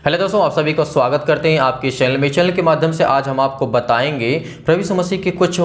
Hello दोस्तों, आप सभी को स्वागत करते हैं आपके चैनल में। चैनल के माध्यम से आज हम आपको बताएंगे प्रभु यीशु मसीह के कुछ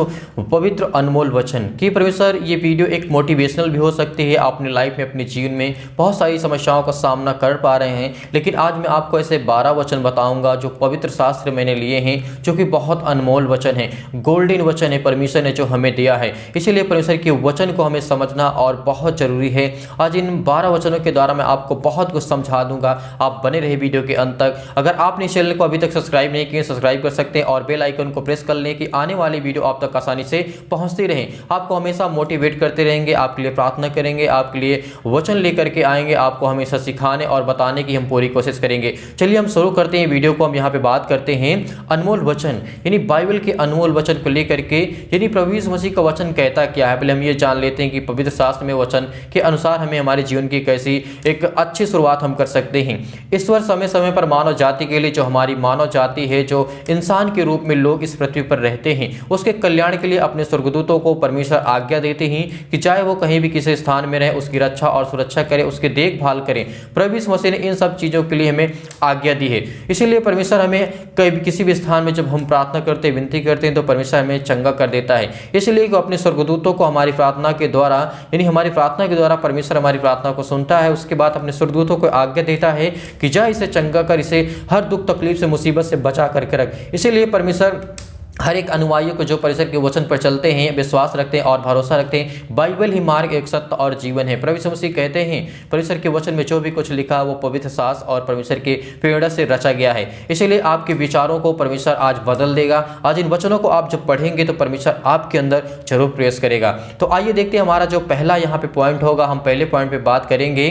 पवित्र अनमोल वचन कि प्रभु सर ये वीडियो एक मोटिवेशनल भी हो सकती है। आप अपने लाइफ में अपने जीवन में बहुत सारी समस्याओं का सामना कर पा रहे हैं, लेकिन आज मैं आपको ऐसे 12 वचन बताऊंगा जो पवित्र शास्त्र मैंने लिए हैं, जो कि बहुत अनमोल वचन है, गोल्डन वचन है, परमेश्वर ने जो हमें दिया है। इसीलिए परमेश्वर के वचन को हमें समझना और बहुत जरूरी है। आज इन 12 वचनों के द्वारा मैं आपको बहुत कुछ समझा दूंगा। आप बने रहे वीडियो के अंत तक। अगर आपने चैनल को अभी तक सब्सक्राइब नहीं किया, सब्सक्राइब कर सकते हैं और बेल आइकन को प्रेस कर लें कि आने वाली वीडियो आप तक आसानी से पहुंचती रहे। आपको हमेशा मोटिवेट करते रहेंगे, आपके लिए प्रार्थना करेंगे, आपके लिए वचन लेकर के आएंगे, आपको हमेशा सिखाने और बताने की हम पूरी कोशिश करेंगे। चलिए हम शुरू करते हैं वीडियो को। हम यहाँ पे बात करते हैं अनमोल वचन, यानी बाइबल के अनमोल वचन को लेकर के, यानी प्रभु यीशु मसीह का वचन कहता क्या है। पहले हम ये जान लेते हैं कि पवित्र शास्त्र में वचन के अनुसार हमें हमारे जीवन की कैसी एक अच्छी शुरुआत हम कर सकते हैं। ईश्वर समय समय पर मानव जाति के लिए, जो हमारी मानव जाति है, जो इंसान के रूप में लोग इस पृथ्वी पर रहते हैं, उसके कल्याण के लिए अपने स्वर्गदूतों को परमेश्वर आज्ञा देते हैं कि चाहे वो कहीं भी किसी स्थान में रहे, उसकी रक्षा और सुरक्षा करे, उसकी देखभाल करें। प्रभु यीशु मसीह ने इन सब चीज़ों के लिए हमें आज्ञा दी है। इसीलिए परमेश्वर हमें कहीं किसी भी स्थान में जब हम प्रार्थना करते हैं, विनती करते हैं, तो परमेश्वर हमें चंगा कर देता है। इसलिए वो अपने स्वर्गदूतों को हमारी प्रार्थना के द्वारा, यानी हमारी प्रार्थना के द्वारा परमेश्वर हमारी प्रार्थना को सुनता है। उसके बाद अपने स्वर्गदूतों को आज्ञा देता है कि जा इसे चंगा कर, इसे हर दुख तकलीफ से, मुसीबत से बचा करके रख। इसीलिए परमेश्वर हर एक अनुयायी को जो परमेश्वर के वचन पर चलते हैं, विश्वास रखते हैं और भरोसा रखते हैं, बाइबल ही मार्ग, एक सत्य और जीवन है। प्रभु यीशु मसीह कहते हैं परमेश्वर के वचन में जो भी कुछ लिखा है वो पवित्र शास्त्र और परमेश्वर के प्रेरणा से रचा गया है। इसलिए आपके विचारों को परमेश्वर आज बदल देगा। आज इन वचनों को आप जब पढ़ेंगे तो परमेश्वर आपके अंदर जरूर प्रवेश करेगा। तो आइए देखते हैं हमारा जो पहला यहाँ पे पॉइंट होगा। हम पहले पॉइंट पे बात करेंगे,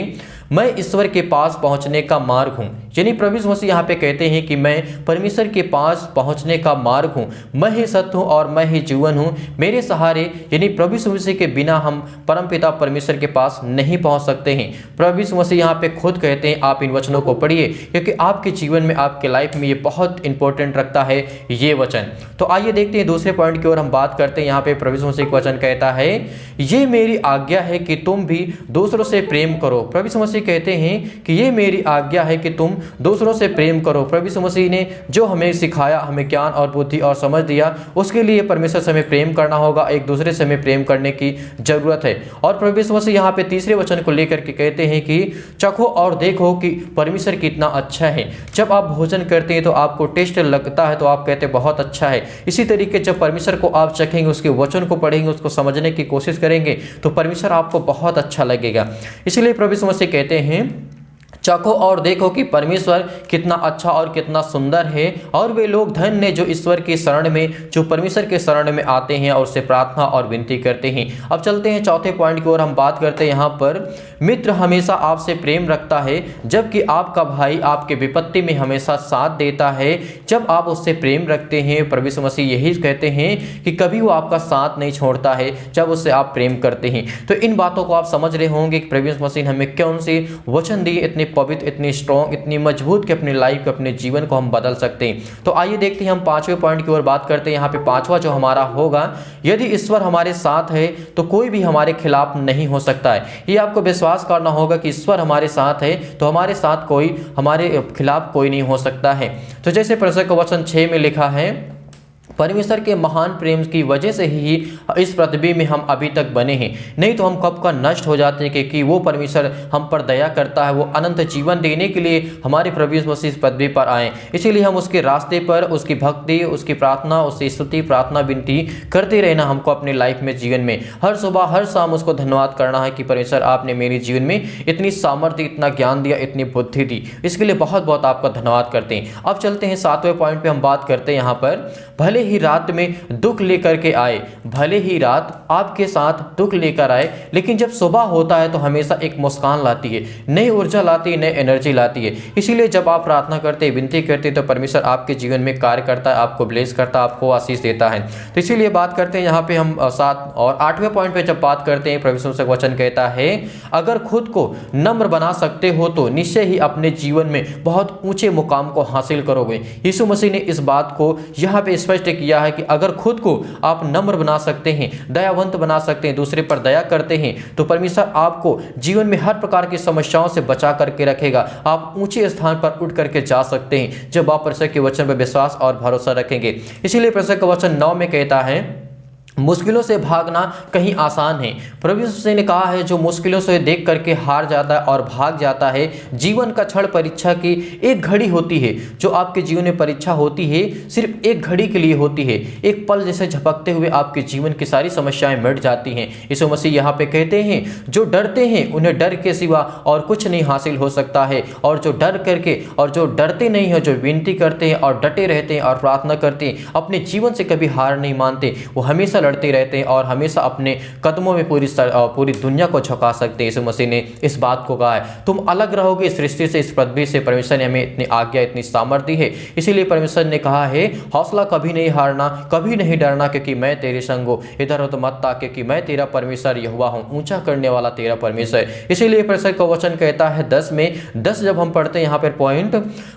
मैं ईश्वर के पास पहुंचने का मार्ग हूं। यानी प्रभु यीशु मसीह यहाँ पे कहते हैं कि मैं परमेश्वर के पास पहुंचने का मार्ग हूं, मैं ही सत्य हूं और मैं ही जीवन हूं। मेरे सहारे, यानी प्रभु यीशु मसीह के बिना हम परमपिता परमेश्वर के पास नहीं पहुंच सकते हैं। प्रभु यीशु मसीह यहाँ पे खुद कहते हैं, आप इन वचनों को पढ़िए, क्योंकि आपके जीवन में, आपके लाइफ में ये बहुत इंपॉर्टेंट रखता है ये वचन। तो आइए देखते हैं दूसरे पॉइंट की ओर हम बात करते हैं। यहाँ पे प्रभु यीशु मसीह का वचन कहता है, ये मेरी आज्ञा है कि तुम भी दूसरों से प्रेम करो। प्रभु यीशु मसीह कहते हैं कि ये मेरी आज्ञा है कि तुम दूसरों से प्रेम करो। प्रभु यीशु मसीह ने जो हमें सिखाया, हमें ज्ञान और बुद्धि और समझ दिया, उसके लिए परमेश्वर से हमें प्रेम करना होगा, एक दूसरे से हमें प्रेम करने की जरूरत है। और प्रभु यीशु मसीह यहाँ पे तीसरे वचन को लेकर के कहते हैं कि चखो और देखो कि परमेश्वर कितना अच्छा है। जब आप भोजन करते हैं तो आपको टेस्ट लगता है तो आप कहते हैं बहुत अच्छा है। इसी तरीके जब परमेश्वर को आप चखेंगे, उसके वचन को पढ़ेंगे, उसको समझने की कोशिश करेंगे, तो परमेश्वर आपको बहुत अच्छा लगेगा। इसलिए प्रभु यीशु मसीह कहते हैं, चखो और देखो कि परमेश्वर कितना अच्छा और कितना सुंदर है। और वे लोग धन्य जो ईश्वर के शरण में, जो परमेश्वर के शरण में आते हैं और उससे प्रार्थना और विनती करते हैं। अब चलते हैं चौथे पॉइंट की ओर। हम बात करते हैं यहाँ पर, मित्र हमेशा आपसे प्रेम रखता है, जबकि आपका भाई आपके विपत्ति में हमेशा साथ देता है। जब आप उससे प्रेम रखते हैं, प्रभु यीशु मसीह यही कहते हैं कि कभी वो आपका साथ नहीं छोड़ता है जब उससे आप प्रेम करते हैं। तो इन बातों को आप समझ रहे होंगे कि प्रभु यीशु मसीह ने हमें कौन से वचन दिए, इतने पवित्र, इतनी स्ट्रॉन्ग, इतनी मजबूत कि अपनी लाइफ, अपने जीवन को हम बदल सकते हैं। तो आइए देखते हैं हम पांचवें पॉइंट की ओर बात करते हैं। यहाँ पे पांचवा जो हमारा होगा, यदि ईश्वर हमारे साथ है तो कोई भी हमारे खिलाफ नहीं हो सकता है। ये आपको विश्वास करना होगा कि ईश्वर हमारे साथ है तो हमारे साथ कोई, हमारे खिलाफ कोई नहीं हो सकता है। तो जैसे परमेश्वर का वचन 6 में लिखा है, परमेश्वर के महान प्रेम की वजह से ही इस पृथ्वी में हम अभी तक बने हैं, नहीं तो हम कब का नष्ट हो जाते हैं। क्योंकि वो परमेश्वर हम पर दया करता है, वो अनंत जीवन देने के लिए हमारे प्रभु यीशु मसीह इस पृथ्वी पर आए। इसीलिए हम उसके रास्ते पर, उसकी भक्ति, उसकी प्रार्थना, उसकी स्तुति, प्रार्थना, विनती करते रहना हमको अपनी लाइफ में, जीवन में हर सुबह हर शाम उसको धन्यवाद करना है कि परमेश्वर आपने मेरे जीवन में इतनी सामर्थ्य, इतना ज्ञान दिया, इतनी बुद्धि दी, इसके लिए बहुत बहुत आपका धन्यवाद करते हैं। अब चलते हैं सातवें पॉइंट पे। हम बात करते हैं यहाँ पर, भले ही रात में दुख लेकर के आए, भले ही रात आपके साथ दुख लेकर आए, लेकिन जब सुबह होता है तो हमेशा एक मुस्कान लाती है, नई ऊर्जा लाती है, नई एनर्जी लाती है। इसीलिए जब आप प्रार्थना करते हैं, विनती करते हैं, तो परमेश्वर आपके जीवन में कार्य करता है, आपको ब्लेस करता है, आपको आशीष देता है। तो इसीलिए बात करते हैं यहाँ पे हम 7 और 8वें पॉइंट पे जब बात करते हैं, प्रभु यीशु का वचन कहता है, अगर खुद को नम्र बना सकते हो तो निश्चय ही अपने जीवन में बहुत ऊंचे मुकाम को हासिल करोगे। यीशु मसीह ने इस बात को यहाँ पे स्पष्ट किया है कि अगर खुद को आप नम्र बना सकते हैं, दयावंत बना सकते हैं, दूसरे पर दया करते हैं, तो परमेश्वर आपको जीवन में हर प्रकार की समस्याओं से बचा करके रखेगा। आप ऊंचे स्थान पर उठ करके जा सकते हैं जब आप परमेश्वर के वचन पर विश्वास और भरोसा रखेंगे। इसीलिए परमेश्वर का वचन 9 में कहता है, मुश्किलों से भागना कहीं आसान है। प्रभु यीशु ने कहा है, जो मुश्किलों से देख करके हार जाता है और भाग जाता है, जीवन का क्षण परीक्षा की एक घड़ी होती है। जो आपके जीवन में परीक्षा होती है सिर्फ एक घड़ी के लिए होती है। एक पल जैसे झपकते हुए आपके जीवन की सारी समस्याएं मिट जाती हैं। यीशु मसीह यहाँ पे कहते हैं, जो डरते हैं उन्हें डर के सिवा और कुछ नहीं हासिल हो सकता है, और जो डर करके और जो डरते नहीं है, जो विनती करते हैं और डटे रहते हैं और प्रार्थना करते हैं, अपने जीवन से कभी हार नहीं मानते, वो हमेशा लड़ते रहते हैं और हमेशा अपने कदमों में पूरी दुनिया को झुका सकते हैं। यीशु मसीह ने इस बात को कहा है, तुम अलग रहोगे इस सृष्टि से, इस पृथ्वी से। परमेश्वर ने हमें इतनी आज्ञा, इतनी सामर्थ्य है। इसीलिए परमेश्वर ने कहा है, हौसला कभी नहीं हारना, कभी नहीं डरना, क्योंकि मैं तेरे संग हूं। इधर उधर मत ताक, क्योंकि मैं तेरा परमेश्वर यहोवा हूं, ऊंचा करने वाला तेरा परमेश्वर। इसीलिए परमेश्वर का वचन कहता है 10 जब हम पढ़ते हैं यहाँ पर पॉइंट,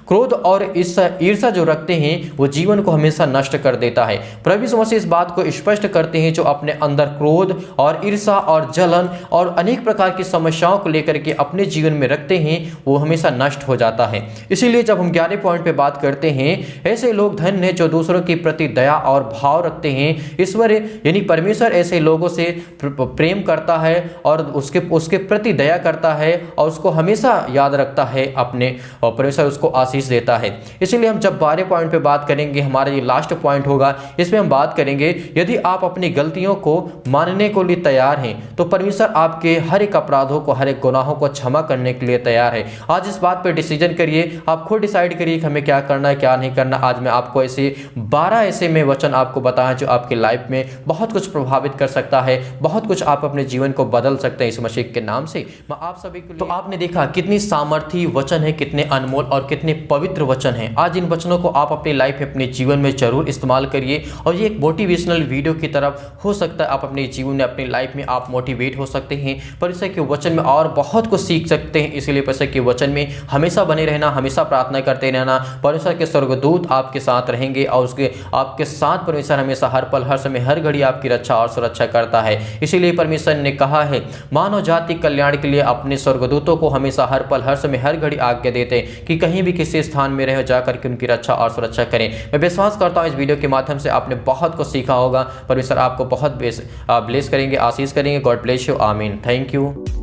क्रोध और ईर्षा जो रखते हैं वो जीवन को हमेशा नष्ट कर देता है। प्रभु यीशु मसीह इस बात को स्पष्ट करते हैं, जो अपने अंदर क्रोध और ईर्षा और जलन और अनेक प्रकार की समस्याओं को लेकर के अपने जीवन में रखते हैं, वो हमेशा नष्ट हो जाता है। इसीलिए जब हम 11वें पॉइंट पे बात करते हैं, ऐसे लोग धन्य हैं जो दूसरों के प्रति दया और भाव रखते हैं। ईश्वर यानी परमेश्वर ऐसे लोगों से प्रेम करता है और उसके प्रति दया करता है और उसको हमेशा याद रखता है अपने, और परमेश्वर उसको आशीष देता है। इसीलिए हम जब 12वें पॉइंट पे बात करेंगे, हमारा ये लास्ट पॉइंट होगा, इसमें हम बात करेंगे, यदि आप अपनी गलतियों को मानने को लिए तैयार हैं तो परमेश्वर आपके हर एक अपराधों को, हर एक गुनाहों को क्षमा करने के लिए तैयार है। आज इस बात पर डिसीजन करिए, आप खुद डिसाइड करिए कि हमें क्या करना है, क्या नहीं करना। आज मैं आपको ऐसे 12 ऐसे में वचन आपको बताएं जो आपकी लाइफ में बहुत कुछ प्रभावित कर सकता है, बहुत कुछ आप अपने जीवन को बदल सकते हैं इस मसीह के नाम से। मैं आप सभी को, तो आपने देखा कितनी सामर्थी वचन है, कितने अनमोल और कितने पवित्र वचन है। आज इन वचनों को आप अपनी लाइफ में, अपने जीवन में जरूर इस्तेमाल करिए, और ये एक मोटिवेशनल वीडियो की तरफ हो सकता है। आप अपने जीवन में, अपनी लाइफ में आप मोटिवेट हो सकते हैं, परमेश्वर के वचन में और बहुत कुछ सीख सकते हैं। इसलिए परमेश्वर के वचन में हमेशा बने रहना, हमेशा प्रार्थना करते रहना। परमेश्वर के स्वर्गदूत आपके साथ रहेंगे और उसके आपके साथ परमेश्वर हमेशा हर पल, हर समय, हर घड़ी आपकी रक्षा और सुरक्षा करता है। इसीलिए परमेश्वर ने कहा है, मानव जाति कल्याण के लिए अपने स्वर्गदूतों को हमेशा हर पल, हर समय, हर घड़ी आज्ञा देते हैं कि कहीं भी किसी स्थान में रहे, जाकर के उनकी रक्षा और सुरक्षा करें। मैं विश्वास करता हूँ इस वीडियो के माध्यम से आपने बहुत कुछ सीखा होगा। परमेश्वर आपको बहुत ब्लेस करेंगे, आशीष करेंगे। गॉड ब्लेस यू, आमीन। Thank you.